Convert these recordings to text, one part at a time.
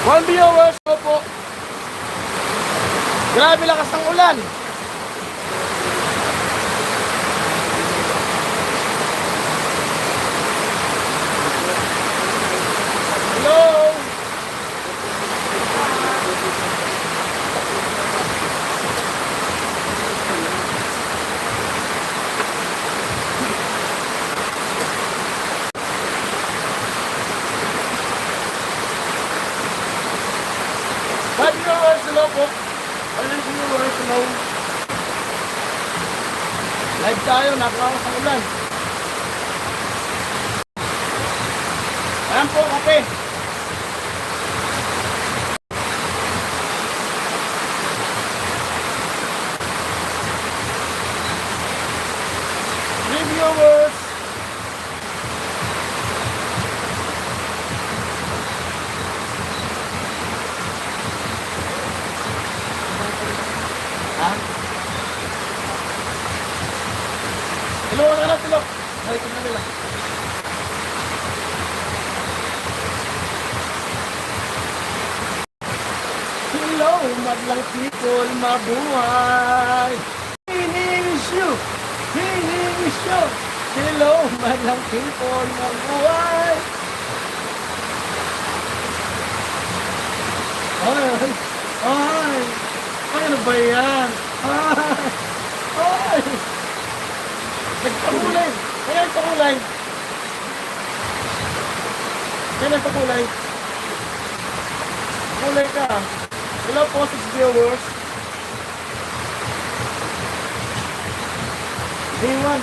One viewers po. Grabe lakas ng ulan. Hello. Five viewers, hello po. Five viewers, hello. Live tayo, napakakas ng ulan. Ayan po, kape. Three viewers. Ha? Tulungan na lang, tulog. Balik na nila. Hello, madlang people, mabuhay. Hiningisyo, hiningisyo. Hello, madlang people, mabuhay. Ay, ay, ay, ano ba yan? Ay, ay. Nagpakulay. Kaya nagpakulay. Kaya nagpakulay. Kulay ka. Hello po, 6 viewers. Day 1.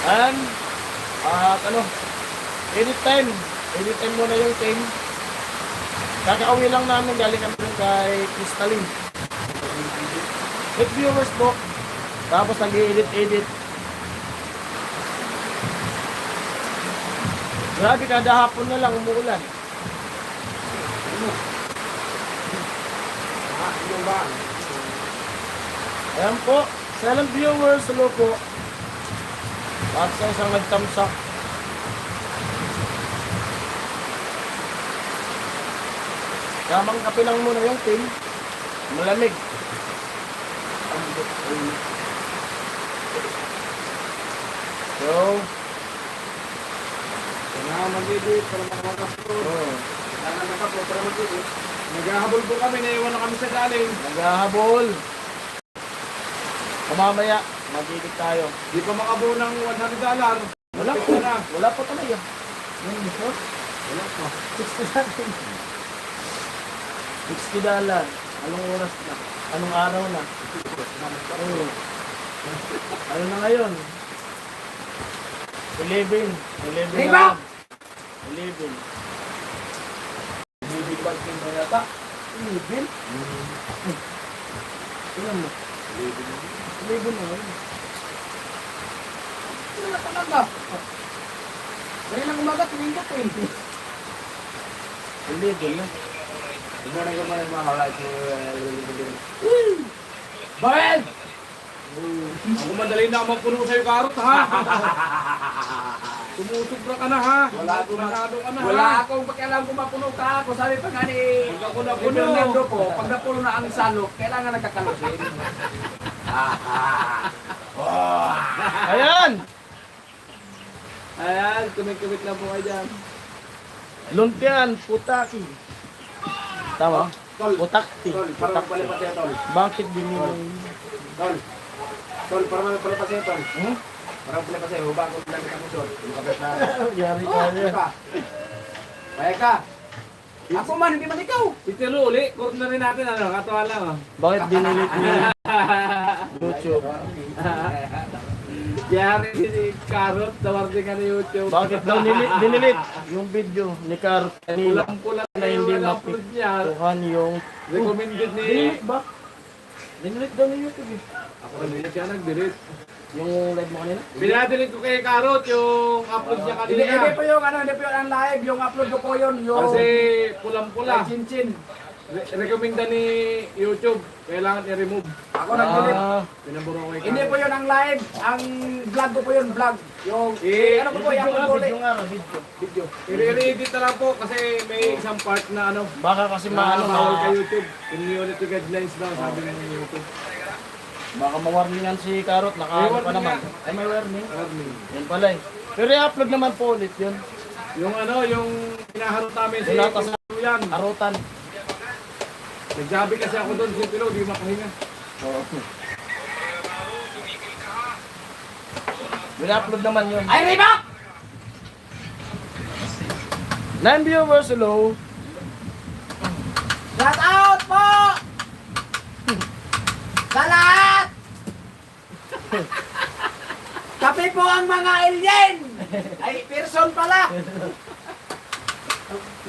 And, ano, anytime muna yung team. Kakauwi lang namin, galing kami kay Crystalline. 8 viewers po. Tapos nag-edit. Grabe, kada hapon na lang umuulan. Ayan po, sa ilang viewers, hello po. At sa isang nagtamsak. Kamang kape lang muna yung team. Malamig. So, kailangan mag-edit para makapag-upload. Kailangan mag-upload para mag-edit. Naghahabol po kami, naiwan na kami sa galing. Naghahabol. Mamaya, mag-edit tayo. Di pa makabuo ng $100. Wala po na. Wala po talaga. Wala po. $60. Anong oras na? Anong araw na? Ano na ngayon? 11 Diba? na. 11 banking na yata. 11? Tingnan mo. 11 na ngayon. Sino na talaga? Dahil lang umaga, tumingkot ko eh. 11 na. Gimana mga kalay ko. Bakit? Ako madali na ako magpuno sa'yo karot ha. Sumusubra ka na ha. Wala akong pakialam kung mapuno ka. Kung sabi pa nga ni Pag ako napuno. Fernando ko, pag napuno na ang salok, kailangan nagkakalusin. Ayan! Ayan, kumik-kumik lang po kayo dyan. Luntian, putaki. Tama? Putakti. Tol, para magpalipat siya, Tol. Bakit binili? Tol, para magpalipat siya, Tol. Hmm? Para magpalipat siya, hubang ko lang kita mo, Tol. Yung kapit na. Yari ka Oh, niya. Kaya ka. Ako man, hindi man ikaw. Titilo uli. Court na rin natin ano. Katuwa lang oh. Bakit dinilit mo yung YouTube? Yari si Karot. Dawarting ka na YouTube. Bakit daw dinilit yung video ni Car kanila Pulang-pulang na hindi upload niya. mapituhan yung... Recommended ni... Dinilit ba? Dinilit daw ni YouTube eh. Ako rin siya nag-delete. Yung live mo kanina? Binadelete ko kay Karot yung upload niya Hindi kanina. po yung ano, hindi po yung ang live, yung upload ko po yun, yung Kasi pulang-pula. Chin-chin. Recommenda ni YouTube. Kailangan i-remove. Ako nag-delete. Pinaburo ko kay Hindi po Karot. yun ang live, ang vlog ko po yun, vlog. Yung, ano ko po, yung Video upload nga, video. video. I-re-edit na lang po kasi may isang part na ano. Baka kasi Bawal maano kay YouTube. Community guidelines daw sabi ng YouTube. baka mawarningan si Karot, nakaano pa naman. Ay may warning. Warning. Yan pala eh. Pero i-upload naman po ulit yun. Yung ano, yung hinaharot namin si Wala pa sa- yan. Arutan. Nagjabi kasi ako doon, si Pilo, di makahinga. Oo. Wina-upload naman yun. Ay, Reebok! 9 viewers, hello. Shout out po! Sa lahat! Kape po ang mga alien! Ay, person pala!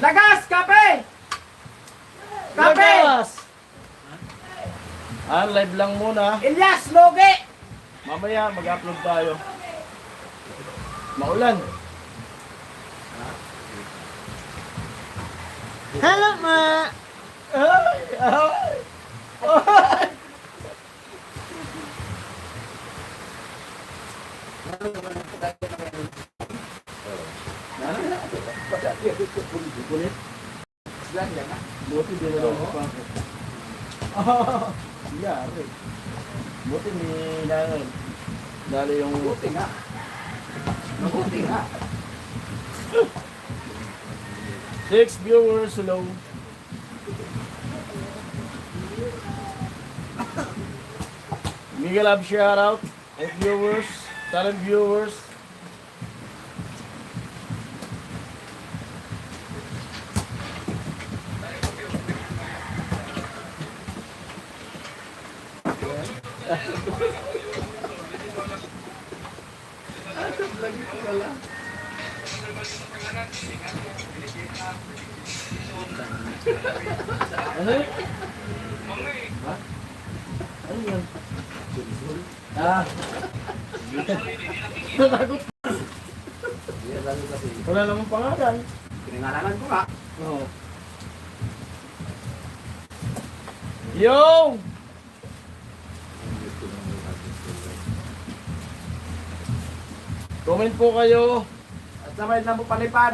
Lagas, kape! Kape! Lagas! Live lang muna. Ilyas, loge! Mamaya mag-upload tayo. Maulan. Hello, ma! Ay! Ay! Ay! Buti din naman pa. Yari. Buti ni Nanay. Dali yung... Mabuti nga. Mabuti nga. 6 viewers, hello. Miguel Ab shout out. 8 viewers, 7 viewers. Ano yun? Ha? Ano yun? Ah. Natakot. Wala namang pangalan. Pinangalanan ko nga. Oo. Yo! Comment po kayo. At sabay na po palipad.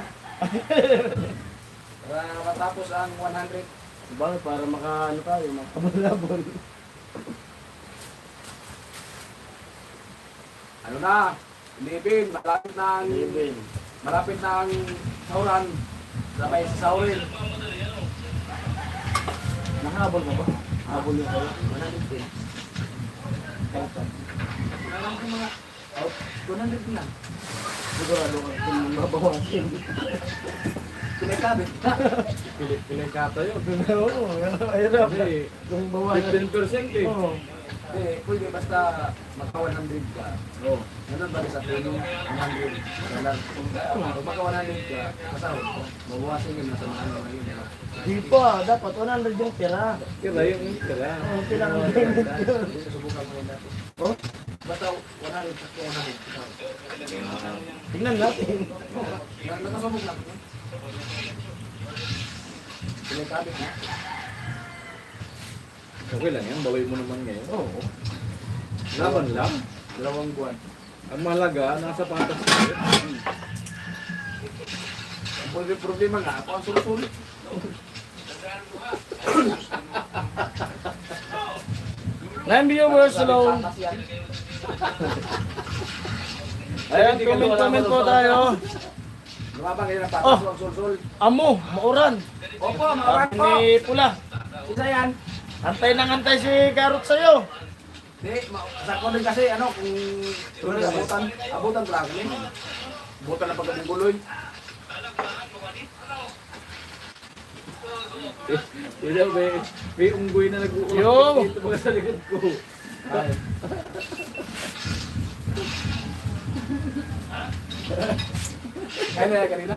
Para matapos ang 100. Bakit? Para maka, ano tayo, makabalabon. Ano na? Libin, malapit na ang... Libin. Malapit na ang sauran. Sabay sa saurin. Nakahabol ka ba? Habol yung kayo. 110. Kaya Alam ko mga... Oh, 200 lang. sigurado ka kung mabawasin. Pinagkabit. Pilay kata yun. Oo, hirap. Kasi Kung bawasan. 15% eh. Oo. Eh, pwede basta magka-100 ka. Oh. Ganun ba sa tulong? 100. Dalar. Kung magka-100 ka, kasahod ko. Mabawasin yun nasa mga ano ngayon. Di pa, dapat 100 yung tira. Kira yung kira. Oo, kailangan payment yun. Susubukan mo yun natin. Oh, Basta 100 sa 100. tingnan natin. Nakasubok lang. Pinagkabit na. Okay lang yan, baway mo naman ngayon. Oo. Laban lang. 2 buwan. Ang mahalaga, nasa patas tayo. Ang problema nga, ako ang sulit-sulit. Nine viewers, hello. Patas yan. Ayan, comment po tayo. Lumabang kayo ng patas, Oh. huwag sul-sul. Amo, mauran. Opo, mawaran po. Ni pula. Isa yan. Antay nang antay si Karot sa'yo. Di, sa ko din kasi, ano, kung tuloy abutan ko lang. Abutan na pagkabungguloy. Ito, may unggoy na nag-uulap Yo! dito mga sa likod ko. Ay. Kaya na yan kanina.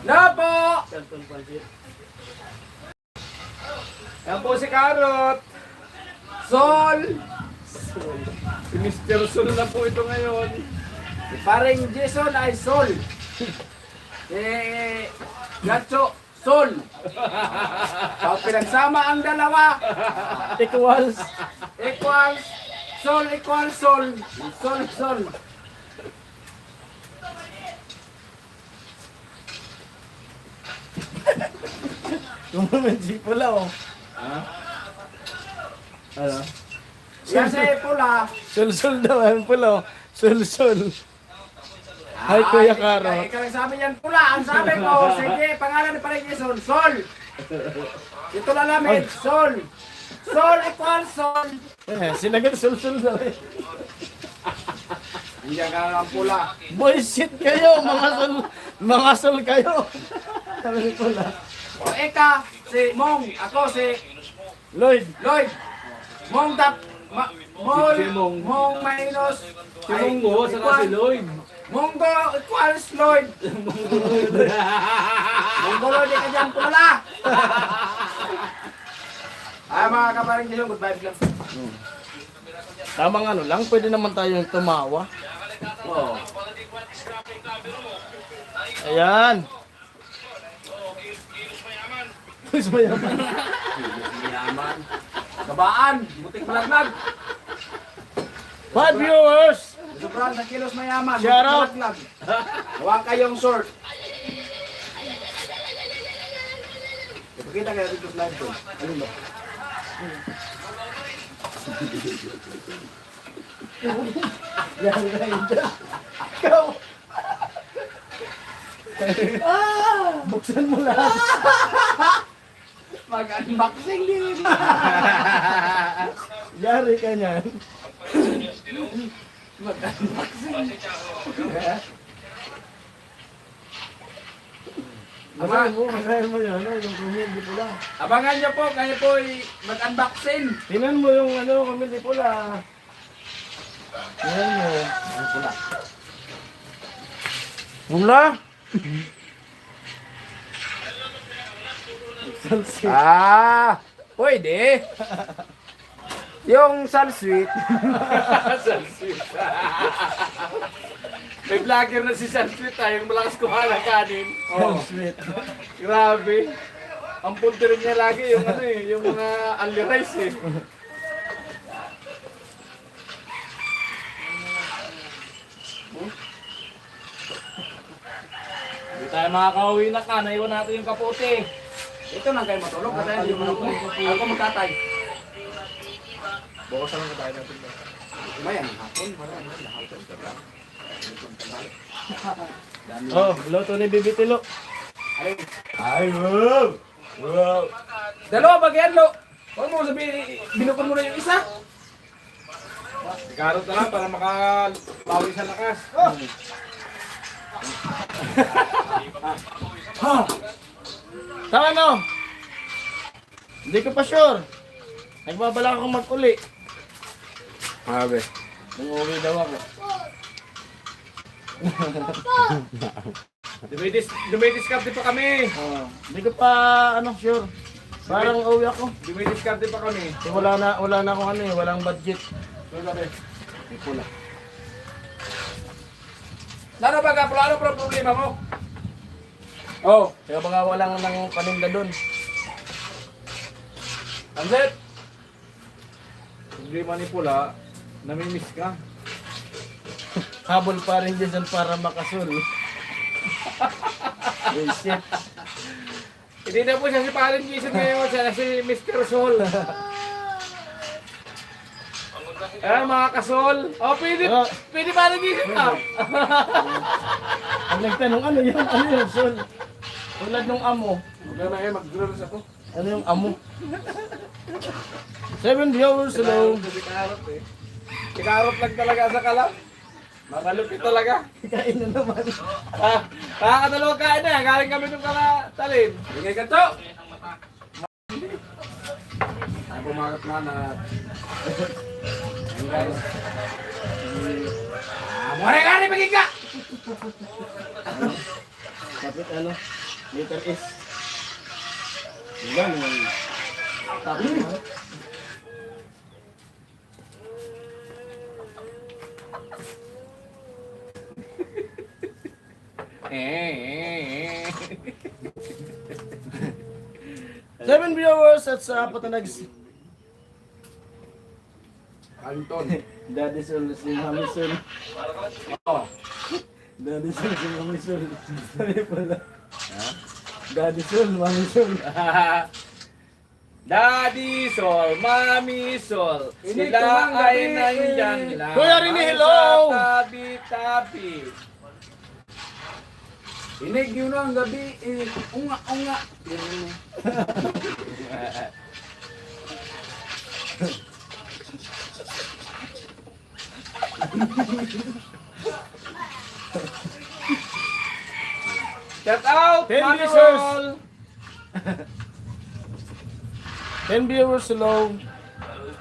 Lapo! Canton Pancit. Yan po si Karot. Sol. Si Mr. Sol na po ito ngayon. Si paring Jason ay Sol. Gacho, Sol. Pag pinagsama ang dalawa, Equals. equals, Sol equals Sol. Sol, Sol. Kumamansi pula oh. Ano? Kasi pula. Sul-sul naman pula oh. Sul-sul. Hi, Kuya Karo. Ikaw ang sabi niyan pula. Ang sabi ko, sige, pangalan ni paring Jason, Sol. Ito na namin, Sol. Sol equals Sol. Sinagot sul-sul na eh. Andiyan ka lang pula. Bullshit kayo, mga sul kayo. Sabi ni pula. O eka, si Mong, ako si Lloyd. Lloyd. Mong Si Mong. Mong minus. Si Monggo, saka si Lloyd. Monggo equals Lloyd. Monggo Lloyd, ka dyan pula. Ay mga kaparing Jason, good vibes lang. Tamang ano lang, pwede naman tayong tumawa. Oo. Ayan. Who's mayaman? Yaman. Gabaan, butik malaglag. 5 viewers! Sobrang sa kilos mayaman. Shout out. Malaglag. Huwag kayong short. Ipakita kayo dito sa live ko. Alin ba? Yan na yun dyan. Ikaw! Buksan mo lahat. Mag-unboxing din. Yari ka niyan. Masahin mo yun, ano, yung kumindi pula. Abangan nyo po, kayo po mag-unboxing. Tingnan mo yung ano, kumindi pula. Tingnan mo. Ang pula. Mula? Pwede. Yung Sunsweet. May vlogger na si Sunsweet yung malakas kuha ng kanin. Oh, sweet. Grabe. Ang punti rin niya lagi yung ano eh, yung mga only rice eh. Hindi tayo makakauwi na ka, naiwan natin yung kapote. Ito lang kayo matulog. Kasi hindi mo ako magtatay. Bukas lang tayo natin. Kumayan, hapon. Hapon. Oh, luto ni Bibi Tilo. Ay, wow! Wow! Dalawa bagyan lo. Huwag mo sabihin, binukod mo na yung isa. Karot na lang para makabawi sa lakas. Tama no? Hindi ko pa sure. Nagbabalak akong mag-uli. Sabi. Umuwi daw ako. Dumidiskarte pa kami. Hindi ko pa ano sure. Parang uwi ako. Dumidiskarte pa kami. Eh, wala na akong ano eh, walang budget. May pula. Lalo ba ka? Ano pa problema mo? Oh, kaya baka walang nang paninda doon. Anset! Problema ni pula, namimiss ka. Habol pa rin dyan para makasul. Shit. Hindi na po siya si Parin Jason ngayon, siya na si Mr. Sol. Mga kasol. Oh, pwede Parin Jason ka. Ang nagtanong, ano yun? Ano yun, Sol? Tulad nung amo. Magana eh, mag-drills ako. Ano yung amo? 7 viewers, hello. Si Karot eh. Si Karot lang talaga sa kalam. Makalupit talaga. Kain na naman. Nakakadalawang kain na, galing kami nung talin. Bigay ka to. Ay, pumagat na. Ayun guys. Mura ka rin maging ka! Kapit ano? Letter S. Yan yung tapos na. Eh. 7 viewers at sa apat na Anton. Daddy Sol, si Mami Sol. Oh. Daddy Sol, si Mami Sol. Sorry pala. Daddy Sol, Mami Sol. Daddy Sol, Mami Sol, Inig sila tumang ay gabi. nandyan lang. Kuya Rini, hello! Sa tabi-tabi. Inig yun ang gabi. Unga. Shout out, 10 Mami viewers. Sol. 10 viewers, hello.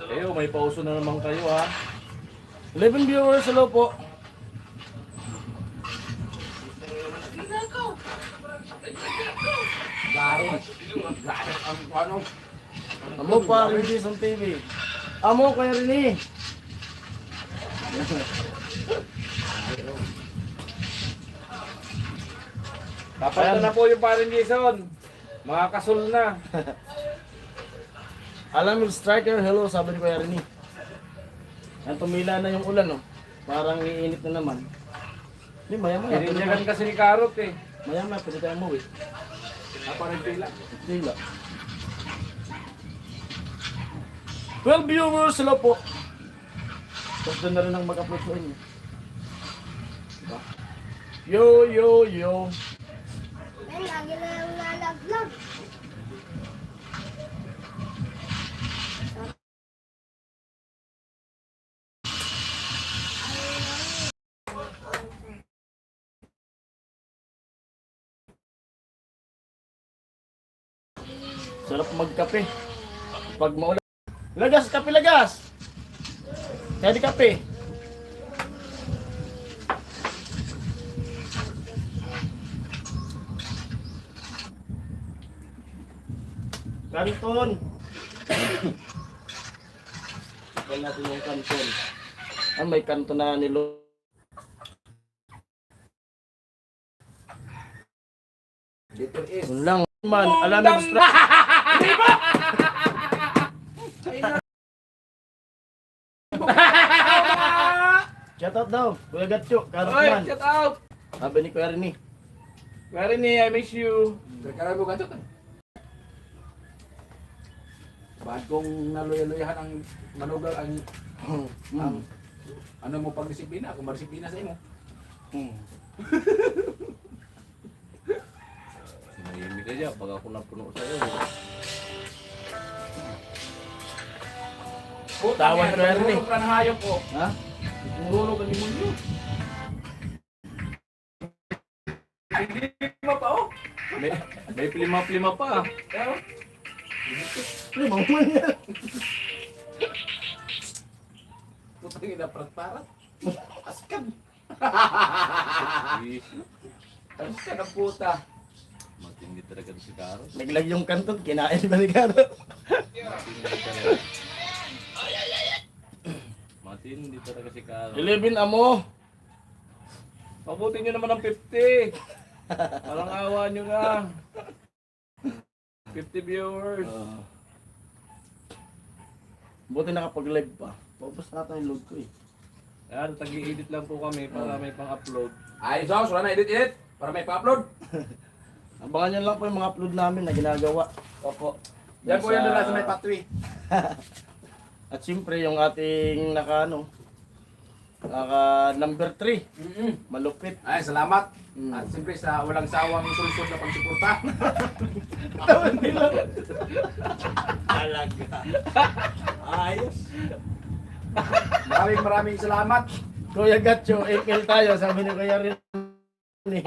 Ayo, may pauso na naman kayo ha. 11 viewers, hello po. Garo. Ang ano? Amo pa, Rini sa TV. Amo, Kuya Rini. Papunta na po yung parin Jason. Mga kasol na. Alam striker, hello, sabi ni Kuya Rini. Ang tumila na yung ulan, oh. Parang iinit na naman. Hindi, maya-maya. Pininyagan kasi ni Karot eh. Maya-maya, pwede tayo umuwi. Aparang pila. Tila. 12 viewers, hello po. Tapos doon na rin ang mag-upload sa inyo. Diba? Yo. Ay, lagi na yung lalaglag. Sarap magkape. Pag maulan. Lagas, kape lagas. Kaya di kape. Kanton. Tignan natin yung kanton. Ah, may kanton na nilo. Dito is. Yun lang. Man, alam mo gusto. Shout out daw. Kuya Gatcho, Oy, Karotman. shout out. Sabi ni Kuya Rini. Marini, I miss you. Kaya mo ganito. Ba't kung naluya-luyahan ang manugal ang ano mo pag disiplina, kung madisiplina sa imo. Sinahimik ka dyan, pag ako napuno sa'yo. Tawan ko yan, eh. Ng hayop ko. Ha? Murulog ang limonyo. Plima pa oh. May plima-plima pa. Limang man yan. Putang ina, parat-parat. Askan. Askan ang puta. Matindi talaga si Karo. Naglag yung kanton, kinain ba ni Karo? Matindi talaga si Karo. 11 amo. Pabuti nyo naman ng 50. Parang awa nyo na. 50 viewers. Buti nakapag-live pa. Paubos na yung load ko eh. Ayan, tag-i-edit lang po kami para may pang-upload. Ay, Sos, wala na edit. Para may pa-upload. Abangan nyo lang po yung mga upload namin na ginagawa. Opo. Yan po yan doon sa may patwi. At siyempre yung ating naka number 3. Malupit. Ay, salamat. Mm. At siyempre sa walang sawang sulsod na pagsuporta. Talaga. Ayos. Maraming salamat. Kuya Gatcho, email tayo. Sabi ni Kuya Rini.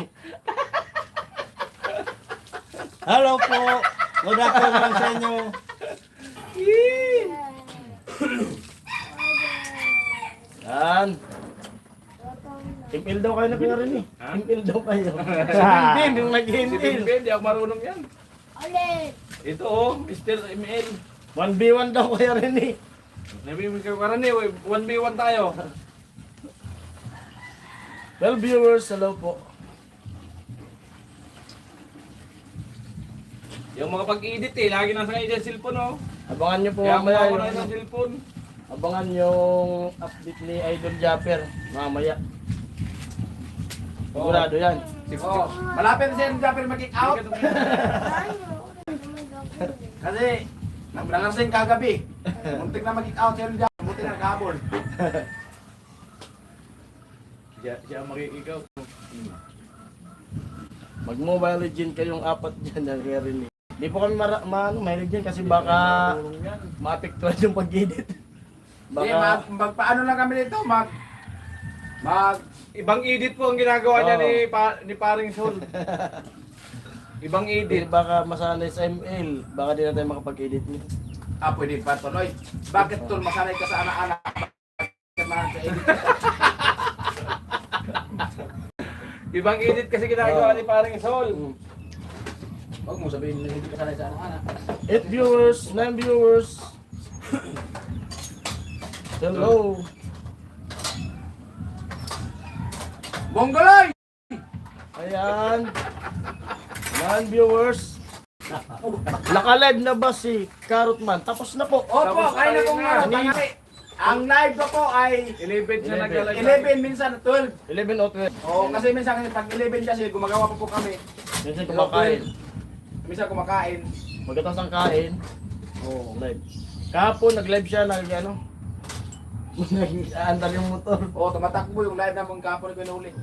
Hello po. Good afternoon sa inyo. Yan. Email daw kayo na Kuya Rini. Email daw kayo. Hindi, yung Si nag-email. Binbin, di ako marunong yan. Ulit. Ito oh, Mr. ML. 1v1 daw Kuya Rini. Nabibig kayo karani, 1v1 tayo. Well, viewers, hello po. Yung mga pag-edit eh, lagi nasa kanya dyan cellphone oh. Abangan nyo po Kaya mamaya ako na yung, ng cellphone. abangan yung update ni Idol Japper mamaya. Sigurado yan. Oh, malapit na siya Japper mag-kick out. Kasi, nangarsing kagabi. Muntik na mag-kick out siya Japper. Muntik na kabol. Siya makikigaw. Mag-Mobile Legend kayong apat dyan na rin. Di po kami mahilig dyan kasi baka maapektuhan yung pag-edit. Baka, Baka, magpaano lang kami dito, Ibang edit po ang ginagawa niya Oo. ni Paring Sol. Ibang edit. baka masanay sa ML. Baka di na tayo makapag-edit niyo. pwede pa tuloy. Bakit tol, masanay ka sa anak-anak? Bakit masanay sa edit? Ibang edit kasi ginagawa ni Paring Sol. Huwag mo sabihin na hindi ka sanay sa anak-anak. 8 viewers, 9 viewers. Hello. Mongoloy! Ayan. 9 viewers. Naka-live na ba si Carrotman? Tapos na po. Opo, Tapos kaya na tayo kong na. tanghali. Ang live ko po ay 11 siya 11. naglalagay. 11 minsan 12. 11 o 12. Oo, kasi minsan pag 11 kasi gumagawa po kami. Minsan kumakain. Minsan kumakain. Magkatapos ang kain. Oo, live. Kahapon nag-live siya, nag-aandar yung motor. Oo, tumatakbo yung live namin kapon ko inuli.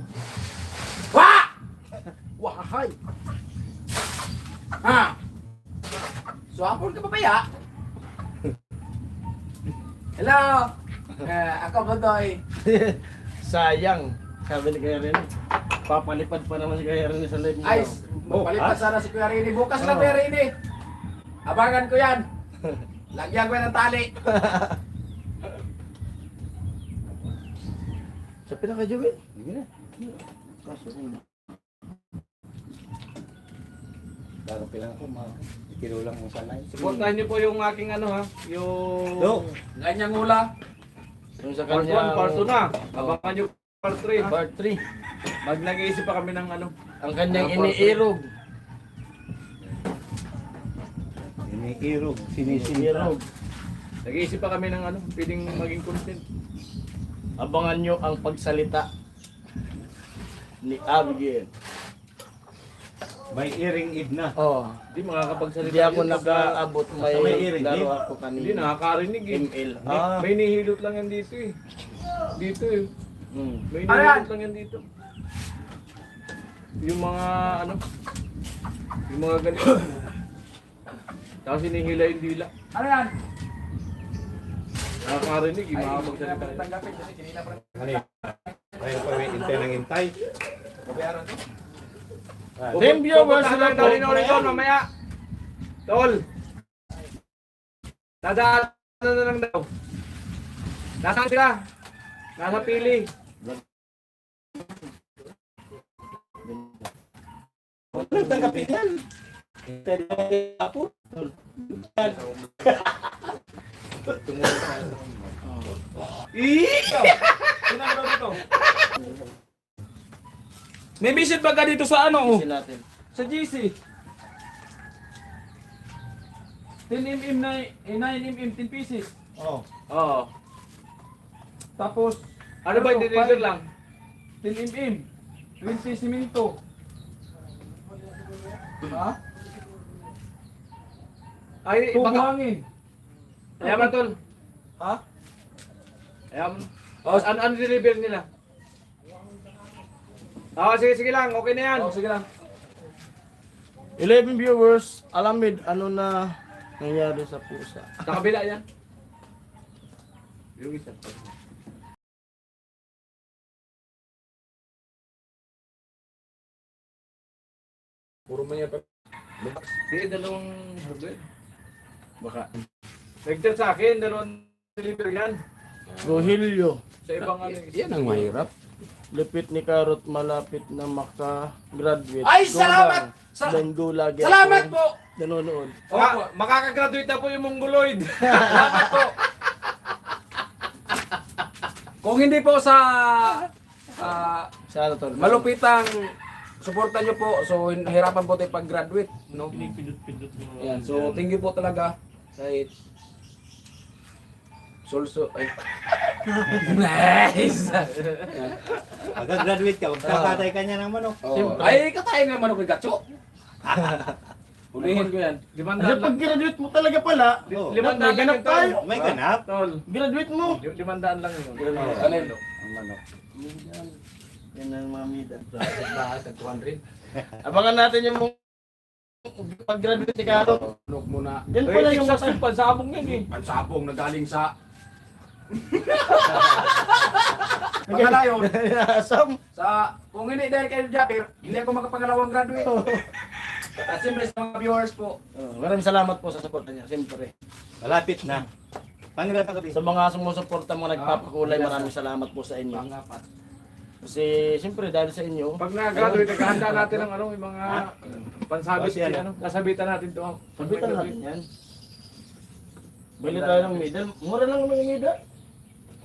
Wah! Wahay! Ha? So, hapon ka pa ba ya? Hello! Ako Bodoy. Sayang. Sabi ni Kuya Rene. Papalipad pa naman si Kuya Rene sa live niya. Ay, magpalipat sana si Kuya Rini. Bukas lang Kuya Rini. Abangan ko yan. Lagyan ko yan ng tali. Sa pinaka-jawin. Sige na. Kaso Kinulang mo sanay. Supportahan niyo po yung aking ano ha, yung Ganyang ula. yung sa part 1, kanya. part 2 na. Abangan niyo part 3. Part 3. Nag-iisip pa kami ng ano. Ang kanyang Part three. iniirog. Iniirog, Iniirog. Nag-iisip pa kami ng ano, pwedeng maging content. Abangan nyo ang pagsalita ni Abigail. May earring id na. Oh, Hindi makakapagsalita. hindi ako yun pagka- nakaabot. May May earring, laro di? ako Hindi kanina. nakakarinig eh. ML. May nihilot lang yan dito eh. Dito eh. Hmm. May Ano yan? nihilot lang yan dito. Yung mga ano, yung mga ganito. Tapos hinihila yung dila. Ano yan? Nakakarinig eh, Ay, makakapagsalita. hindi na tanggapin kasi kanina pa. Ano yun? Ayun pa may intay ng intay. Babayaran to. 10 viewers sila po. Dali na ulit doon mamaya. Tol. Dadaan na lang daw. Nasaan sila? Nasa pili. Walang tanggapin yan. Intay ng apo. Sino dito? May visit ba ka dito sa ano? Kasi natin. Sa GC. 10mm na 9mm 10 pieces. Oh. Oo. Tapos, Ano ba yung deliver lang? 10mm. 20 simento. Ha? Ay, Tubo baka. hangin. Ayaman tol. Ha? Ayaman. Ano deliver nila? Sige lang. Okay na yan. Oh, sige lang. 11 viewers. Alamid, ano na nangyari sa pusa? Sa kabila yan. Yung isa. Puro mo yan. Hindi, dalawang hardware. Baka. Nag-chat sa akin, dalawang deliver yan. Rogelio. Sa ibang ano. Yan ang mahirap. Lipit ni Karot, malapit na maka-graduate. Ay, Go salamat! lang. Lando lagi Salamat ako po! nanonood. Makakagraduate na po yung Mongoloid. Kung hindi po sa Sana tol. malupitang suporta nyo po. So, hirapan po tayo pag-graduate. No? Pinipindot-pindot mo. Ayan, so thank you po talaga. Kahit Solso, ay. Nice! Pagka-graduate ka, magkakatay ka niya ng manok. Oh. Ay, katayin nga manok ni Gatso. Hulihin ko yan. Kasi Limandaan pag lang. graduate mo talaga pala, Oo. Limandaan ganap lang tayo. ito. May ganap. Tol. Graduate mo. Limandaan lang yun. Ano yun? Ang manok. Yan ang mga mida. Bakit ang 200? Abangan natin yung pag-graduate ni Karo. Manok muna. Yan pala yung Texas yung pansabong yan eh. Ang sabong na galing sa... Pangalayon. Asam. Sa... Kung hindi dahil kayo Japir, hindi ako makapangalawang graduate. At siyempre sa mga viewers po. Maraming salamat po sa suporta niya. Siyempre. Malapit na. Pangilan pa gabi. Sa mga sumusuporta, mga nagpapakulay, maraming salamat po sa inyo. Pangapat. Kasi siyempre dahil sa inyo, Pag na-graduate, naghahanda natin ng ano, yung mga pansabit. Kasi ano? Ano, kasabitan natin ito. sabitan natin yan. Bili tayo ng medal. Mura lang naman yung medal.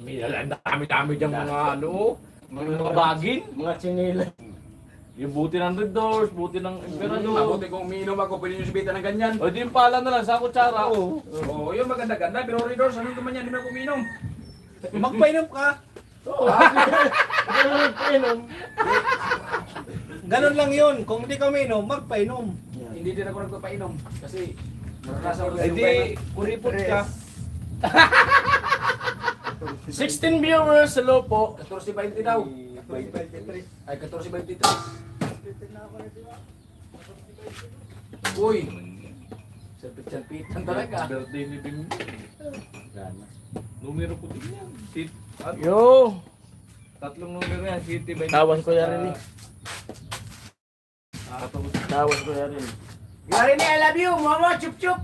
Ang dami-dami dyan mga ano, mga bagin. Mga chinila. Yung buti ng Red Doors, buti ng Emperador. Mabuti kung umiinom ako, pwede nyo sabitan ng ganyan. O di yung pala na lang sa kutsara. Oo, yun maganda-ganda. Pero Ridors, ano naman yan? Hindi mo ako umiinom. Magpainom ka. Oo. Ganun nagpainom. Ganun lang yun. Kung hindi ka uminom, magpainom. Hindi din ako nagpapainom. Kasi maranasan ko Eh di, kuripot ka. 16 viewers, hello po. 14.20 daw. Ay, 14.23. Uy! Sarpit-sarpitan talaga. Birthday ni Bim. Numero ko din yan. Yo, Tatlong numero yan. City by tawan ko yan rin eh. Tawan ko yan rin. Gary ni, I love you! Mama, chup-chup!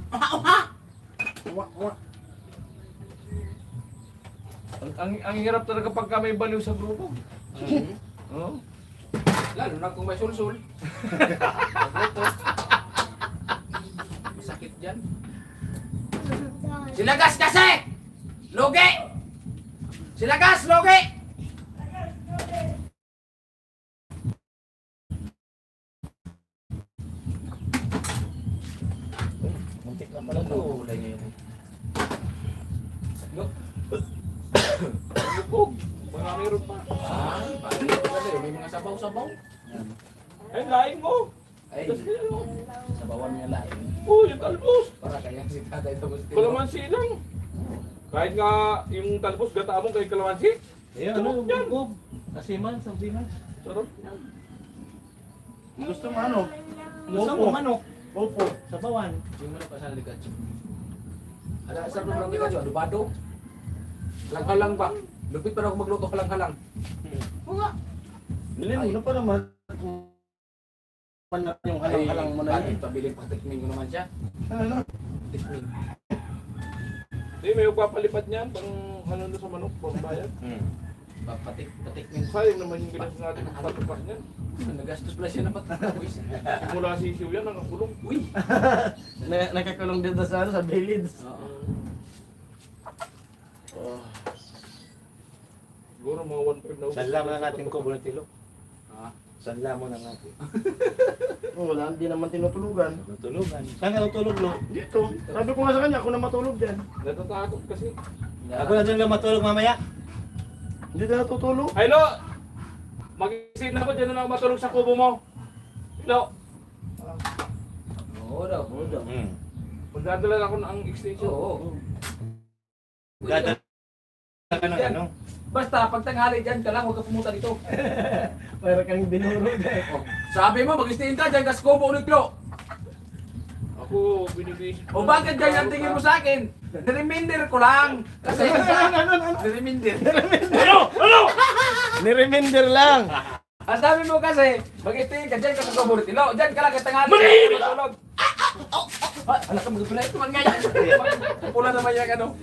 Ang hirap talaga pagka may baliw sa grupo. Oh. Lalo na kung may sul-sul. Masakit dyan. Silagas kasi! Logi! Silagas, logi! Muntik na pala to. Kulay ngayon. Lukog. Mga meron pa. Ay, paano ito kasi? May mga sabaw-sabaw. Ay, lain mo. Ay, sabawan niya lain. Oh, yung talbos. Para kaya si tatay Agustin. Kalamansi lang. Kahit nga yung talbos, gata mo kay kalamansi. Ayun, ano yung bugog? Asiman, sambihan. Sarap. Gusto mo ano? Gusto mo manok? Opo. Sabawan. Yung mana pa sa likat. Ada asal ng orang likat, adobado. Halang-halang ba? Lupit pa na ako magluto halang-halang. Oo nga. Bilhin mo na pa naman. Yung halang-halang mo na Bakit yun. pabiling patikmin ko naman siya? Ano? Tikmin. Hindi, may magpapalipat niyan. Pang ano na sa manok, pang bayad. Patikmin. Sayang naman yung ginasa natin ng patupak niyan. Nagastos pala siya na patapos. Simula sisiw yan, nakakulong. Uy! Nakakulong dito sa ano, sa village. Oo. Oh. Siguro mga 1.5 na ubos. Sanla mo na natin ko, Bulantilo. Ha? Sanla mo na natin. Wala, hindi naman tinutulugan. Tulugan. Saan ka tutulog, Lo? Dito. Sabi ko nga sa kanya, ako na matulog dyan. Natatakot kasi. Ako na dyan lang matulog mamaya. Hindi na natutulog. Ay, Lo! Mag-isin na ko dyan na ako matulog sa kubo mo. Lo! Oo daw. Oo daw. Magdadala ako ng extension. Oo. Dadala ka ng ano? Basta, pag tanghali dyan ka lang, huwag ka pumunta dito. Para kang dinurog eh. Oh, sabi mo, mag-stayin ka dyan, kaskobo ulit lo. Ako, binibisit O bakit ganyan tingin mo sa akin? Reminder ko lang. Kasi, reminder. Ni-reminder lang. Ang sabi mo kasi, mag-stayin ka dyan, kaskobo ulit lo. Dyan ka lang, katanghali. Matulog. Anak ka, mag-pulay. Tuman nga yan. Pula naman yan, ano.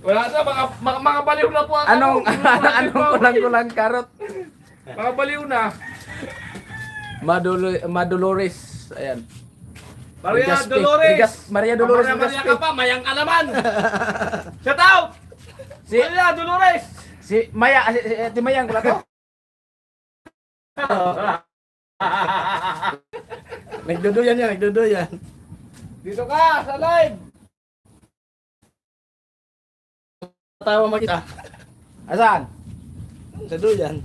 Wala na, mga baliw na po ako. Anong kulang-kulang karot? Mga baliw na. Madolores. Ayan. Maria Legaspi. Dolores. Maria Dolores. Maria Legaspi. ka pa, mayang ka naman. Shout out! Si Maria Dolores! si Maya, si Mayang pala to. Nagduduyan yan, nagduduyan. Dito ka, sa live! Tawa makita. Asan? Nagduduyan.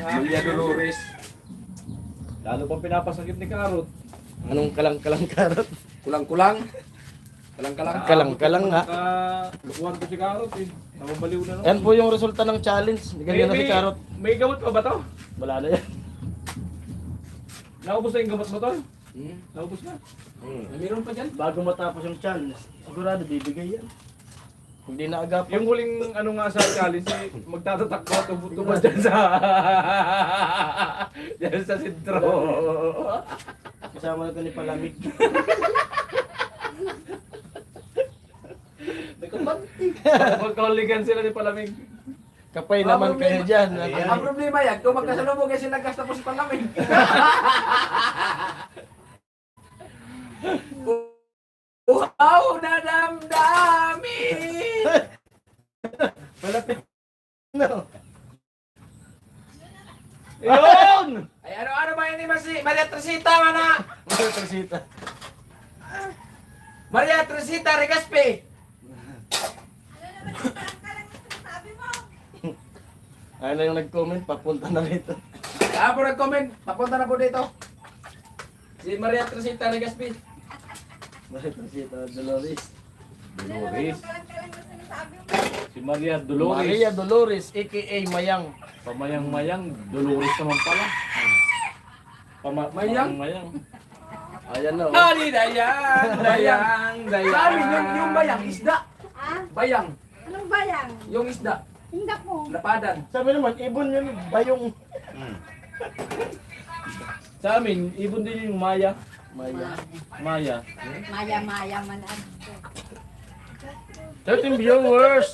Maria Dolores. Lalo pang pinapasakit ni Karot. Anong kalang-kalang karot? Kulang-kulang. Kulang-kulang. Kalang-kalang nga. Lukuhan ko si Karot eh. Namabaliw na naman. Yan po yung resulta ng challenge. Ganyan na si Karot. May gamot pa ba to? Wala na yan. Naubos na yung gamot mo to? Hmm. Naubos na. Meron pa dyan? Bago matapos yung challenge, sigurado bibigay yan. Hindi na agap. Yung huling ano nga sa challenge, magtatatak ko tubod dyan sa... dyan sa sentro. Kasama natin ni Palamig. Magkauligan sila ni Palamig. Kapay naman kayo dyan. Ang problema yan, kung magkasalubong kasi nagkasta po si Palamig. Wow, nadamdamin! Malapit. No. Yun! Ay, ano ba yun ni Maria Tresita, mana? Maria Teresita. Maria Tresita Regaspe! Ano yung nag-comment, papunta na rito. Ako nag-comment, papunta na po dito. Si Maria Tresita Regaspe. Maria Teresita Dolores. Dolores. Si Maria Dolores. Maria Dolores, a.k.a. Mayang. Pamayang-mayang, Dolores naman pala. Mayang? Mayang. Ayan na. Oh. Ani dayang, dayang, dayang. Sa amin, yung bayang, isda. Ah, Bayang, anong bayang? yung isda. Hindi po. Lapadan. Sabi naman, ibon yun, bayong. Sa amin, ibon din yung Maya. Maya. Maya. Maya-maya man. 13 viewers.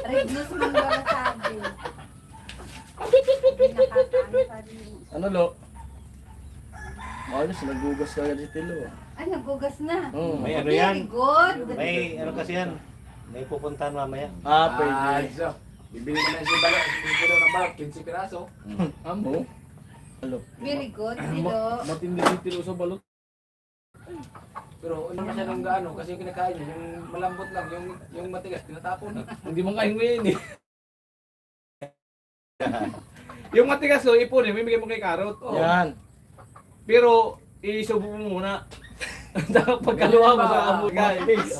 Regnus man wala sabi. Nakakaano pa rin. Ano lo? Ayos, nagugas ka agad si Tilo. Ay, nagugas na. Oh. May ano yan? Very good. May ano kasi yan? May pupuntahan mamaya. Ah, pwede. So, bibili naman si Balak, si Kilo ng balak, 15 piraso. Amo. Ano? Very good, Silo. Matindi si Tilo sa balot. Pero ano na siya nung gaano, kasi yung kinakain niya, yung malambot lang, yung matigas, tinatapon. Hindi mo kain mo yun eh. Yung matigas ko, ipon eh, may bigay mo kay Karot. Oh. Yan. Pero, isubo mo muna. Pagkaluha mo sa amo guys.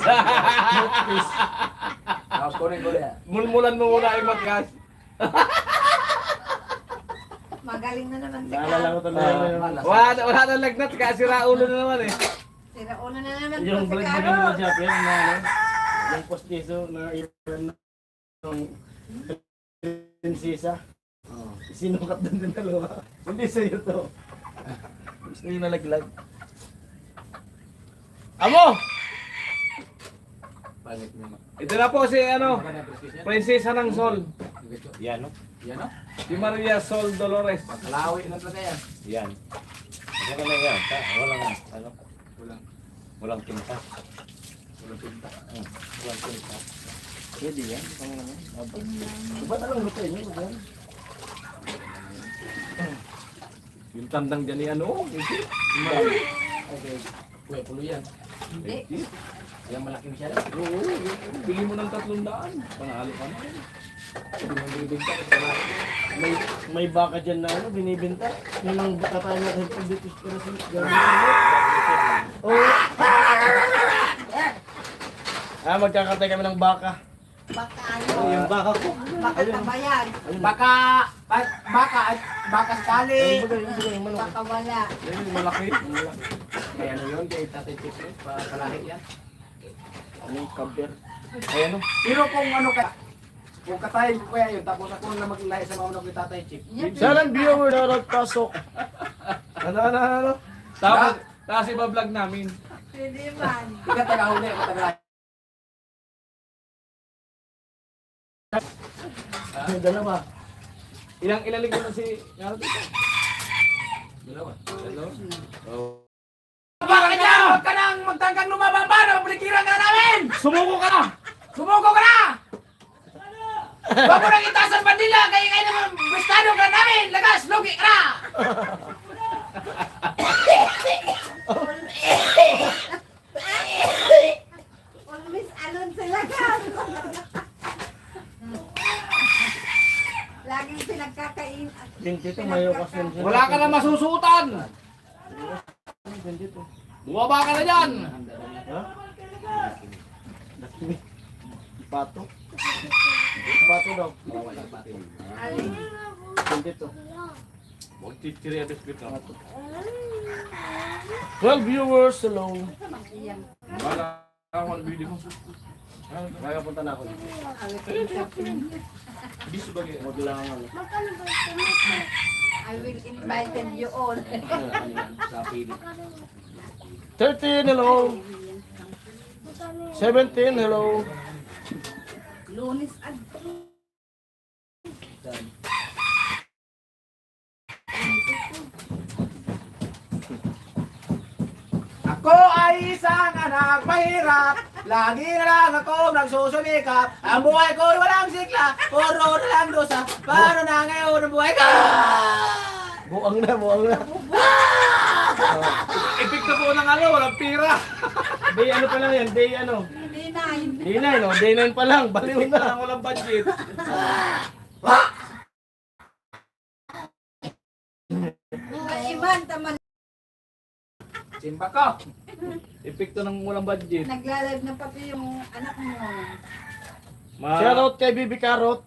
Tapos kunin ko niya. Mulmulan mo muna yung matigas. Magaling na naman si Naalala ko Carl. talaga yung, Wala na lagnat, kasi raulo na naman eh. Sira una na naman yung po si vlog na Carl. ginawa siya, pero na ano, yung postizo na iwan ng prinsesa. Sinukat din ng dalawa. Hindi sa'yo to. Gusto yung nalaglag. Amo! Pangit mo. Ito na po si ano, Prinsesa ng Sol. Yan, no? Yan o. Si Maria Sol Dolores. Kalawi lang talaga yan. Yan. Ano na yan? Walang, ano? Kulang. Walang tinta. Kulang pinta. Walang tinta. Pwede yan. Ano naman? Ba't alam mo tayo nyo? Yung tandang dyan ni ano. Okay. Kuya, pulo yan. Hindi. Yan malaking siya. Oo, bili mo ng 300. Panalo ka na. Hindi mo bibigta kasi malaki. May baka dyan na ano, binibinta. Yung ang kataya natin dito pero sa gawin. Oh. Ah, magkakatay kami ng baka. Baka Oh, ano? yung baka ko. Baka tabayan. Baka, baka sakali. Yung manok. Baka wala. Yan yung malaki. Kaya ano yun, kay Tatay Chip, palahit yan. Ano yung cover? Ay ano? Pero kung ano ka, kung katayin ko kaya yun, tapos ako na maglahi sa maunok ni Tatay Chip. Salang viewer na nagpasok. Ano? Tapos iba-vlog namin. Pwede man. Ika taga-huli, ako taga May dalawa. Ilang ilalig mo na si Karot dito? Dalawa. Hello? Baka ka dyan! Huwag ka nang magtangkang lumababa! Nablikiran ka na namin! Sumuko ka na! Sumuko ka na! Bago nang itaas ang bandila, kaya kayo naman bastado ka namin! Lagas, lugi ka na! Always alon sila ka. Laging pinagkakain. Dito mayo kasi sila. Wala ka na masusutan! Dito. Bumaba ka na dyan! Ha? Pato. Pato daw. Alin. Dito. Huwag chichiri at biskuit na. 12 viewers, hello. Iyan. Wala ako ang video mo. Kaya punta na ako. Hindi sabagay. Huwag lang ano. I will invite you all. 13, hello. 17, hello. Lunes at Ako ay isang anak mahirap. Lagi na lang ako nagsusumikap. Ang buhay ko ay walang sigla. Puro na lang dosa. Paano na ngayon ang buhay ko? Buang na, buang na. Epekto po ng ano, walang pira. Day ano pa lang yan, day ano. hindi na. Day 9, no? Day 9 pa lang, baliw na. Parang walang budget. Iman, taman. Simba ko. Epekto ng walang budget. Naglalab na pati yung anak mo. Shoutout kay Bibi Carrot.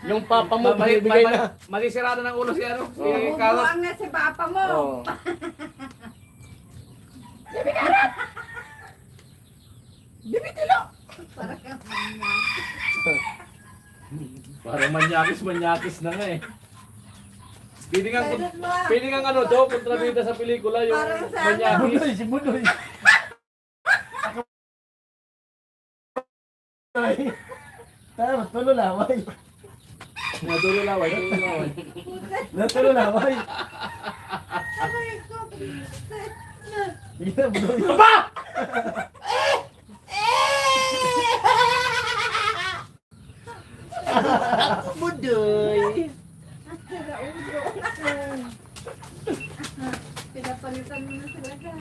Yung papa mo, bibigay na. Malisirado ng ulo si ano, si Bubuang Carlos. na si papa mo. Oh. Para ka Parang manyakis na nga eh. Pwede nga, Pwede ba? pwede nga ano to, kontrabida sa pelikula yung Parang sa manyakis. Budoy, si Budoy. Ay. Tama, tulo laway. Nadulo laway, dulo laway. Natulo laway. Aray ko. Ina, Budoy. Budoy. Sira ulo. Pinapalitan mo na sila ka.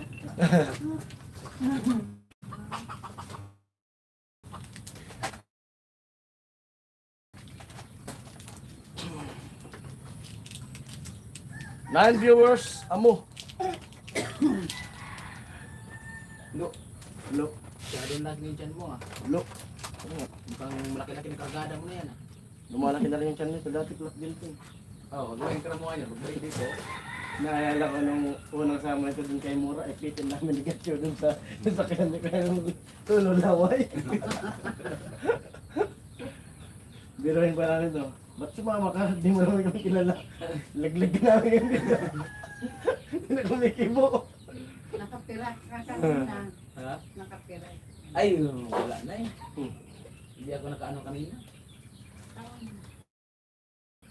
Nine viewers, amo. Lo. Lo. Masyadong lagi yung tiyan mo ah. Look. Mukhang malaki-laki na kargada mo na yan ah. Lumalaki na rin yung channel nito. Dati clock din ito. Oo, gawin ka na mo yan. Magbalik dito. Naalala ko nung unang sama ito dun kay Mura, ipitin namin ni Gatyo dun sa kanya kaya ng tulo laway. Biruin pa namin to. Ba't sumama ka? Di mo naman kami kilala. Laglag ka namin yung dito. Hindi na kumikibo. Nakapira ka kanina. Ha? Nakapira. Ay, wala na eh. Hindi ako nakaano kanina.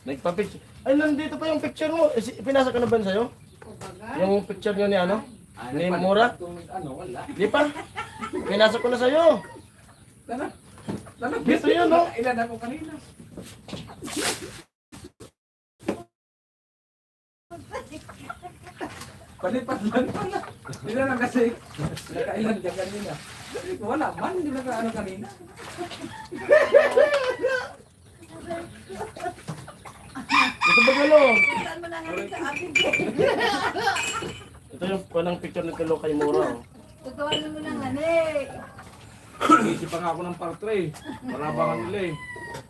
Nagpa-picture. Ay, nandito pa yung picture mo. Pinasa ko na ba sa'yo? Kumbaga. Yung picture nyo ni ano? Ni nagpalit Mura? kung ano, wala. Di pa? Pinasa ko na sa'yo. Dito yun, no? Ilan ako kanina. Palipat lang pala. Ilan lang kasi. Nakailan ka kanina. Wala man, hindi nakaano kanina. Ito ba galong? Saan mo na nga sa akin ko? Ito yung panang picture ng tulo kay Mura. Oh. Tutuan mo na nga eh. Isip pa nga ako ng part 3. Marabangan nila eh.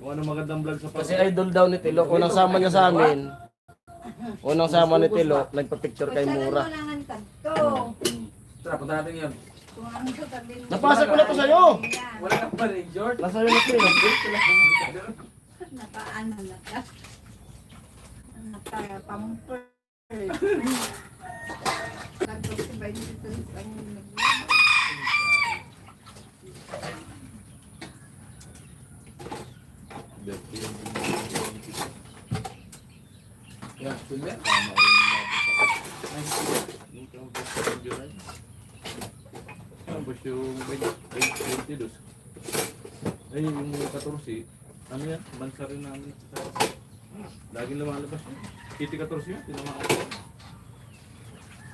Kung ano magandang vlog sa part Kasi idol daw ni Tilo. Unang sama niya sa amin. Unang sama ni Tilo, nagpa-picture kay Mura. Tutuan mo na nga kanto. Tara, punta natin yun. Kung ano sa tabi mo. Napasa ko na to sa'yo. Yan. Wala ka pa rin, George. Nasa iyo na Tilo. Nakaano na ka. Nakapamper. Nagpapibay dito sa Yan, Silver. Tapos yung 22. Ay, yung mga 14, ano yan? Bansa rin namin. Laging lumalabas yun. Kitty 14 yun, tinamaan ko.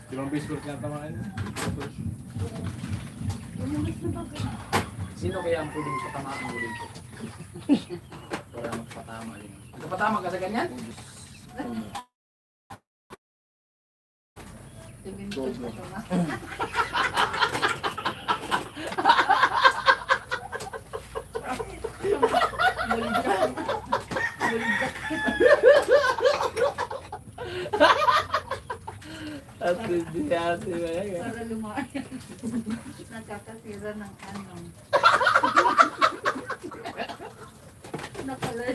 Limang biscuit nga tamaan yun. 14. Sino kaya ang pwedeng patamaan mo dito? Para magpatama yun. Nagpatama ka sa ganyan? Tingin ko sa ito na. Ate ba yan? Para lumayan. Nakakasira ng ano. Nakalay.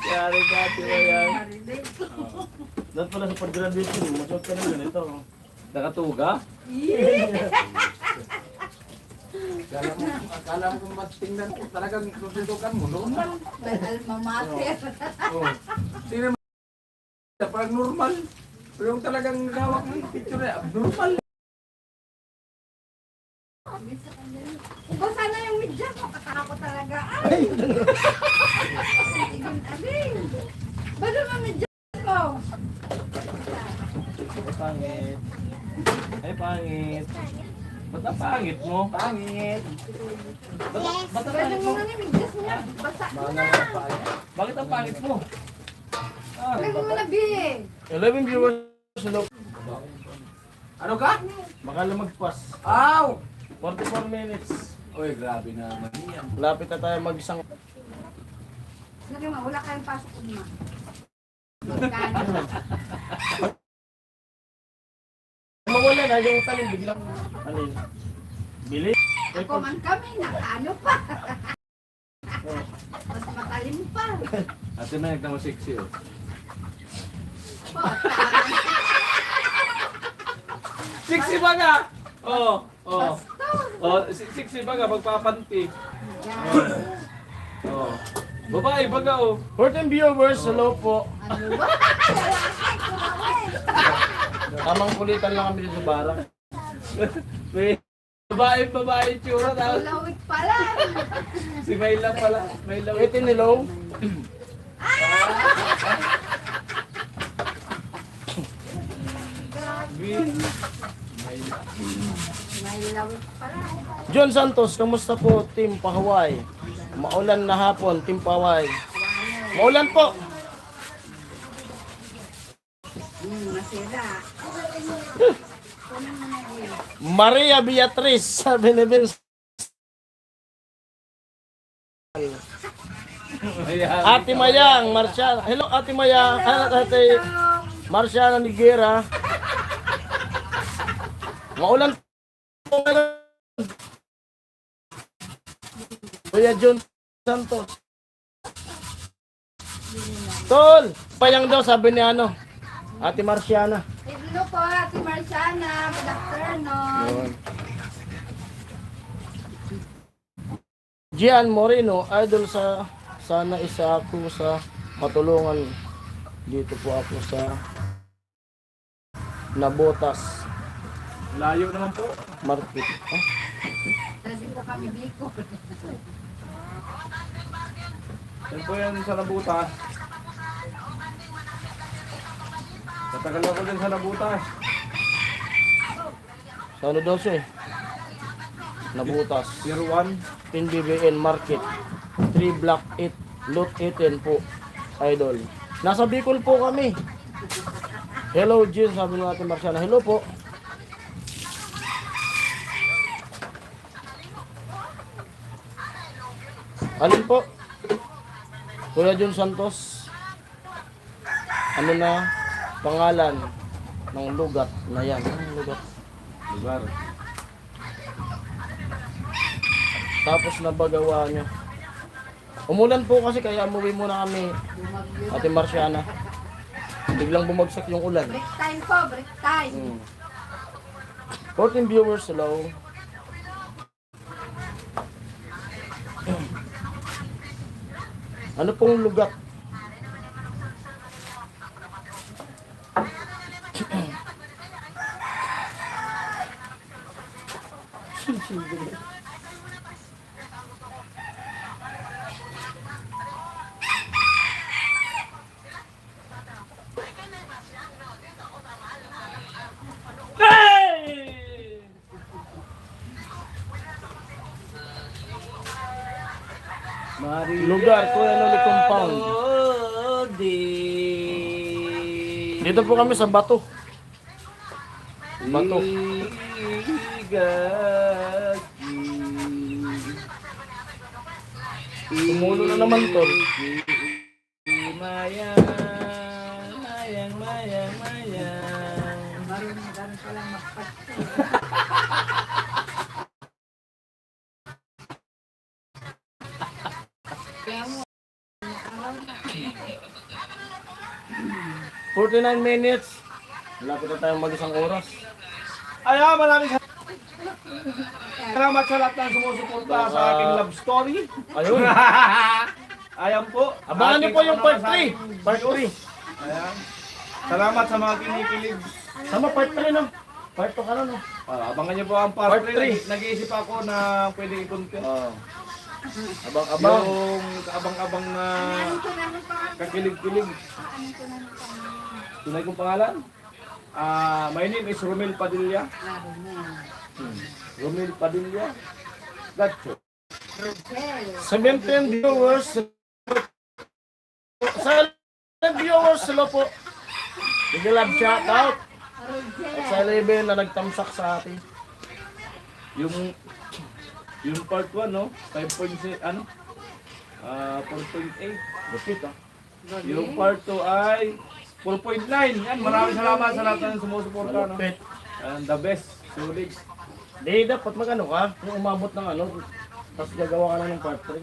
Yari ka, ate ba yan? Marinig. Dapat pala sa pag-graduation, masuot ka na ganito. Nakatuga? Akala mo kung mas tingnan ko talagang susundukan mo, normal. May alma mater. Oh. Tingnan mo, parang normal. Pero yung talagang hawak mo yung picture na abnormal. Basa na yung medyas mo. Kakako talaga. Ay! Alin! Ba't naman medyas ko? Pangit. Ay, pangit. Ba't ang pangit mo? Pangit. Ba't ang Ba't pangit mo? naman yung medyas niya? Basa na. Bakit ang pangit mo? Lagi mo na big. 11 viewers, hello. Ano ka? Baka lumagpas. Aw! 44 minutes. Uy, grabe naman yan. Lapit na tayo mag-isang... Lagi mo, wala kayong pasok mo. Magkano? Mawala na yung talim, biglang... Ano yun? Bili? Ako man kami, nakano pa. Mas matalim pa. Ate na nagtama sexy oh. Sexy ba ka? Oo. Oo. Oh, sexy ba ka? Magpapanti. Oo. Babae ba ka oh? 14 viewers, hello po. Ano ba? Tamang kulitan lang kami dito sa barang. Babae tsura na. Lawit pala. Si Mayla pala. Mayla. 18 hello. May lawit pala. John Santos, kamusta po Team Pahaway? Maulan na hapon, Team Pahaway. Maulan po. Masira. Kunin mo na yun. Maria Beatriz, sabi ni Vince. Ate Mayang, Marciana. Hello Ate Mayang. Ate Marciana Nigera. Maulan po ngayon. Kuya John Santos. Tol, payang daw sabi ni ano, Ate Marciana. Hello po, Ate Marciana. Good afternoon. Gian Moreno, idol sa sana isa ako sa matulungan. Dito po ako sa Nabotas Layo naman po. Market. Ah, Kasi po kami Bicol. Yan po yan sa Nabutas. Tatagal ako din sa Nabutas. sa ano daw siya eh? Nabutas. Tier 1. PNBBN Market. 3 Block 8, Lot 18 po. Idol. Nasa Bicol po kami. Hello Jin, sabi natin Marciana. Hello po. Alin po? Kuya John Santos. Ano na pangalan ng lugat na yan? Anong lugat? Lugar. Tapos nabagawa nyo. Umulan po kasi kaya umuwi muna kami. Ate Marciana. Biglang bumagsak yung ulan. Break time po, break time. 14 viewers, hello. Ano pong lugat? Lugar, Kuya Noli Compound. Dito po kami sa Bato. Bato. Tumulo na naman to. Mayang, mayang, mayang, mayang. Marunong ka lang magpat. Kaya mo, 49 minutes. Malapit na tayong mag-isang oras. Ayan, maraming salamat sa lahat ng sumusuporta sa aking love story. Ayun. Ayan po. Abangan niyo po yung part 3. Part 3. Ayan. Salamat sa mga kinikilig. Sama part 3 no? Part 2 ka na no? Abangan niyo po ang part Part 3. three. Nag-iisip ako na pwedeng i-content. Oh. Abang-abang. Yung kaabang-abang na ano ko na ng pangalan? kakilig-kilig. Ano ko na ng pangalan? Tunay kong pangalan? My name is Romel Padilla. Laro na. Romel Padilla. Gacho. Rogel. 17 viewers. Sa 11 viewers sila po. Bigyan love shout out. Rogel. Sa 11 na nagtamsak sa atin. Yung part 1, no? 5.6, ano? 4.8. Lupit ah. Yung part 2 ay 4.9. Yan, maraming salamat sa lahat ng sumusuporta, no? Lupit. And the best, solid. Di dapat magano ka. Kung umabot ng ano. Tapos gagawa ka na ng part 3.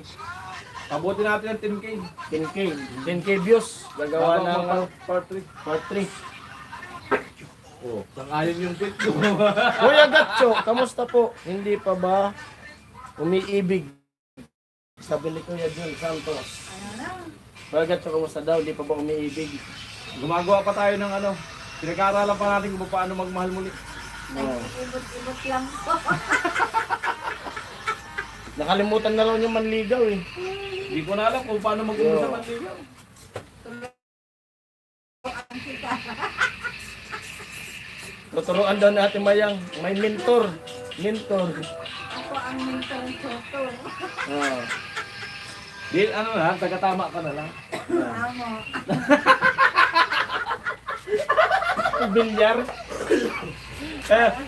Pabuti natin ang 10K. 10k. 10k views. Gagawa ng ano, part 3. part 3. Oh, sang-ayon yung fit ko. Kuya Gatcho, kamusta po? Hindi pa ba umiibig? Sabi ni Kuya Jun Santos. Kuya Gatcho, kamusta daw? Hindi pa ba umiibig? Gumagawa pa tayo ng ano. Pinag-aaralan pa natin kung paano magmahal muli. Oh. Ibot-ibot lang po. Nakalimutan na raw yung manligaw eh. Hindi ko na alam kung paano mag-uusap ang ligaw. Tuturuan daw natin Mayang. May mentor. Mentor. Ako ang mentor ng Soto. Oh. Di, ano na, taga-tama ka na lang. Amo. Bilyar.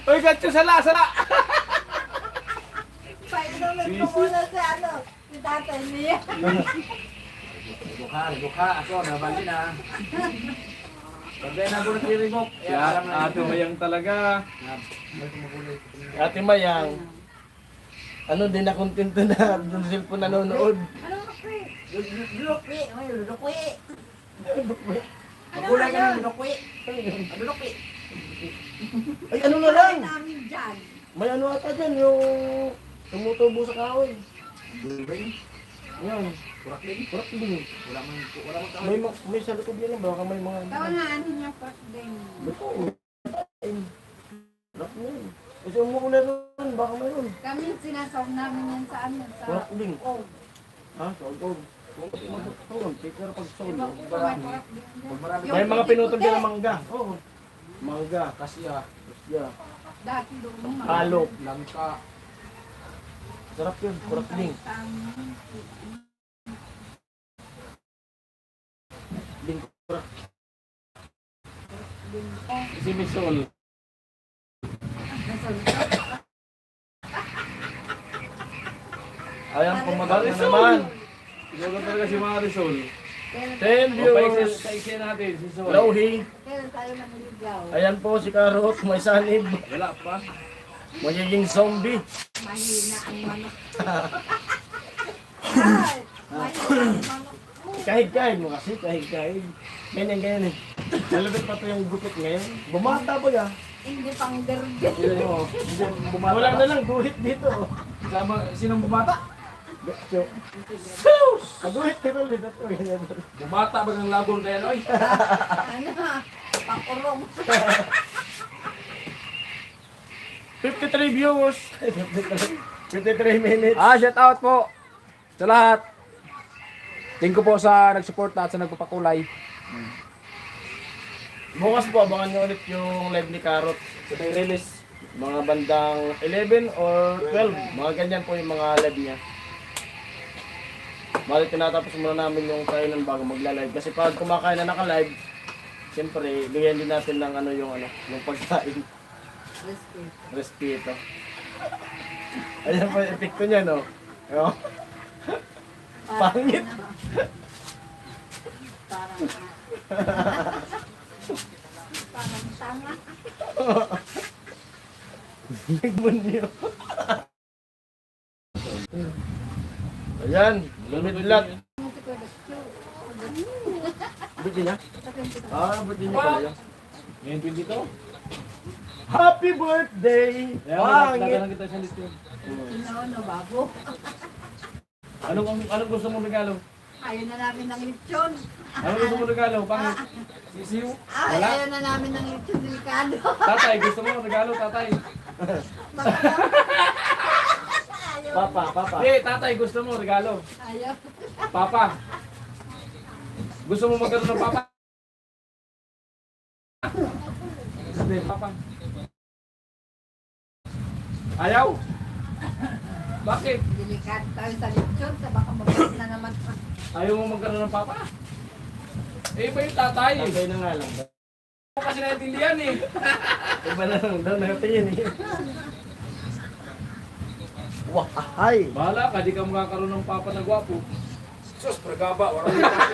Uy, Gatcho, sala, sala! Painumin ko muna sa ano, si tatay niya. Duka, ako, nabali na. Sabi na po na si Remote. Kaya Ate Mayang talaga. Ate Mayang. Ano din na kontento na doon cellphone nanonood. Ano lukwi? Lulukwi. Ay, lulukwi. Ano Magulay ka yun? ng lulukwi. Ang lulukwi. Ay ano na lang. Namin dyan. May ano ata dyan yung tumutubo sa kahoy. Yan. Kurak din. May sa likod yan. Baka may mga... Tawa na ano niya first day. Bato. Kurak din. Kasi umuulan ron. Baka mayroon. Kami sinasaw namin yan sa ano. Sa Kurak din. oh. Ha? Sold. Pero pag sold. Kumakurak din yan. May mga pinutol dyan ng mangga. Oo. Mangga. Kasya. Kasya. Dati doon. Halo. Langka. Sarap yun. Kurak din. Din kurak. Si Miss Sol. Ayan, pumagal na naman. Ikaw na talaga si Marisol. 10 viewers. Paiksi natin, si Sol. Lowhi. Kailan tayo maniligaw? Ayan po si Karot. May sanib. Wala pa. Magiging zombie. Mahina ang manok. Ay, mahina ang manok. Kahig-kahig mo kasi. Kahig-kahig. Ganyan eh. Malapit pa ito yung gupit ngayon. Bumata po ya. Hindi pang derby. Wala na lang guhit dito. Sinong bumata? Gatcho. Kaguhit dito ulit ito. Bumata ba ng lagon kaya, Noy? Ano? Pakurong. 53 viewers. 53 minutes. Shout out po sa lahat. Thank you po sa nag-support at sa nagpapakulay. Bukas po, abangan nyo ulit yung live ni Carrot. Ito yung release. Mga bandang 11 or 12. Mga ganyan po yung mga live niya. Balik tinatapos muna namin yung kainan bago magla-live. Kasi pag kumakain na naka-live, siyempre, bigyan din natin ng ano yung pagkain. Respeto. Ayan po yung epekto niya, no? Yo. Pangit. Parang tanga. Nagbunyo. Ayan, lumidlat. Buti niya? Buti niya pala yun. Ngayon 22. Happy birthday! Pangit! Nagdagan kita sa list yun. No, babo. Anong gusto mong regalo? Ayaw na namin ng lechon. Anong gusto mong regalo? Pangit? Sisiw? Wala? Ayaw na namin ng lechon delikado. Tatay, gusto mo regalo, tatay? Papa. Tatay, gusto mo regalo? Ayaw. Papa. Gusto mo magkaroon ng papa? Hindi, papa. Ayaw? Bakit? Delikado tayo sa lechon. Sa baka mabalik na naman. Ayaw mo magkaroon ng papa? Iba yung tatay. Tatay na nga lang. Ako kasi naintindihan eh. Iba na lang daw natin eh. Wah, ay! Bahala ka, di ka makakaroon ng papa na gwapo. Sus, pragaba, walang kita.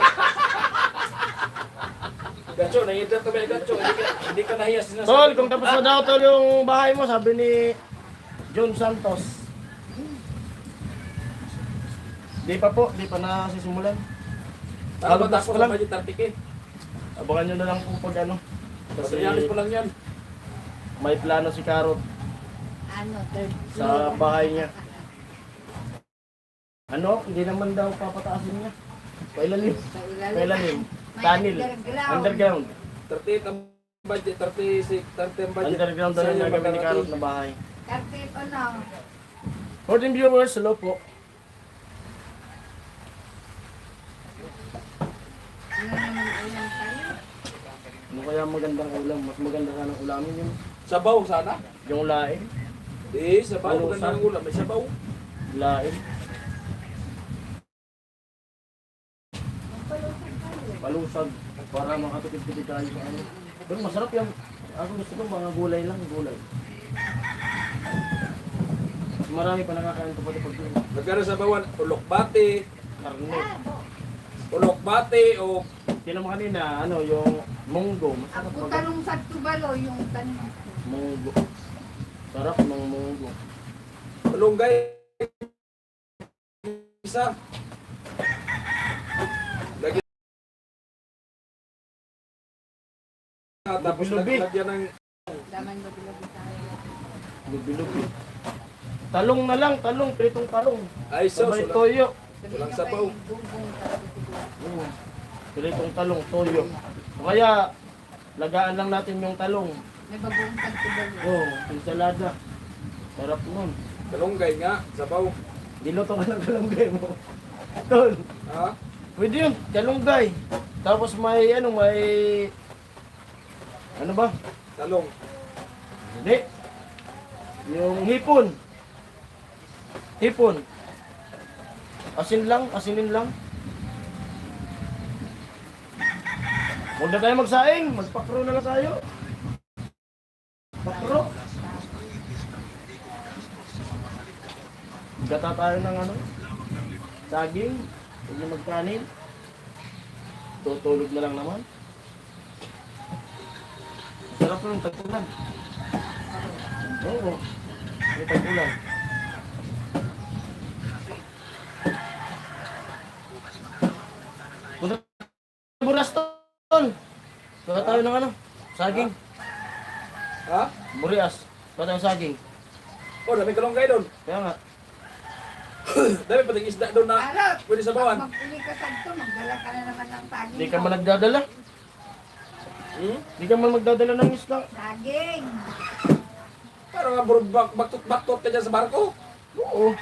Gacho, nahihidrat kami ni Gacho. Hindi ka nahiya sinasabi. Tol, kung tapos na daw tol yung bahay mo, sabi ni John Santos. Di pa po, di pa nasisimulan. Para Kalabas matapos ko lang. ang budget 30K. Abangan nyo na lang po pag ano. Kasi Materialis pa lang yan. may plano si Carrot Ano, third sa bahay niya. Ano? Hindi naman daw papataasin niya. Pailalim. Pailalim. Tunnel. Underground. 38 ang budget, 36, 30 ang budget. Underground daw yung Sa'yo, gagawin ni Carrot magkakati. na bahay. 30 ano. 14 viewers, hello po. Ano naman ulam tayo? Ano kaya magandang ulam? Mas maganda sanang ulamin yun. Sabaw sana? Yung laing. Sabaw. Ano, Maganda ng ulam. May sabaw. Laing. Palusag. Para makatipid-tipid tayo sa ano. Pero masarap yung, ako gusto ko mga gulay lang, gulay. Mas marami pa nakakain ko pati pag yun. Magkano sabawan? Ulok-bati. Karne. Ulok-bati o Tinan mo kanina, ano, yung munggo. Masarap Ako pag tanong sa tubalo, yung tanong. munggo. Sarap ng munggo. malunggay. Isa. Lagi. Tapos Lubi-lubi. lagyan ng Daman gabi-gabi tayo. Lubi-lubi. Talong na lang, talong, pritong talong. ay sauce. Sabay toyo. Walang sabaw. Gunggong talaga siguro. Pritong talong, toyo. O kaya, lagaan lang natin yung talong. May bagong tubalo. Oh, ensalada. Sarap nun. Kalunggay nga, sabaw. Diluto ka ng kalunggay mo. Tol, Ha? pwede yun, kalunggay. Tapos may, ano ba? Talong. Hindi. Yung hipon. Hipon. Asin lang, asinin lang. Huwag na tayo magsaing, magpakro na lang tayo. Pakro. Gata tayo ng ano, saging, huwag na magkanin. Tutulog na lang naman. Sarap ng tagpulan. Oo, may tagpulan. Punta buras tol. Baka tayo ng ano, saging. Ha? Burias. Baka tayo saging. Oh, daming kalunggay doon. Kaya nga. Dami pating isda doon na Ara, pwede sabawan. mag-uli ka sa ito, magdala ka na naman ng saging. Hindi ka man nagdadala. Hindi ka man magdadala ng isda. Saging. Parang nga baktot ka dyan sa barko. Oo.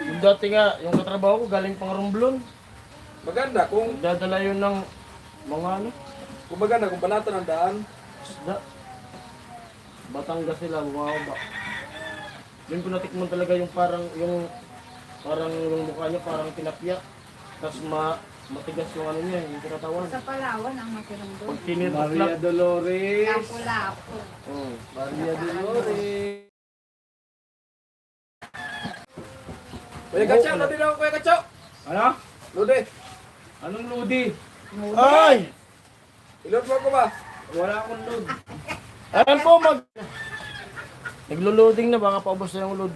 Yung dati nga, yung katrabaho ko galing pang Romblon. Maganda kung Dadala yun ng mga ano, maganda kung balatan ang daan. isda. Batangas sila, bumababa. Doon ko natikman talaga yung parang yung mukha niya parang tilapia. Tapos matigas yung ano niya, yung tinatawan. Sa Palawan ang masarap doon. Pag tinitlak. Maria Dolores. Lapu-lapu. Oh. Maria Dolores. Kuya Kacho, lodi na ako Kuya Kacho. Ano? Lodi. Anong lodi? Ay! Ilod mo ko ba? Wala akong load. Ayan po, naglo-loading na, baka paubos na yung load.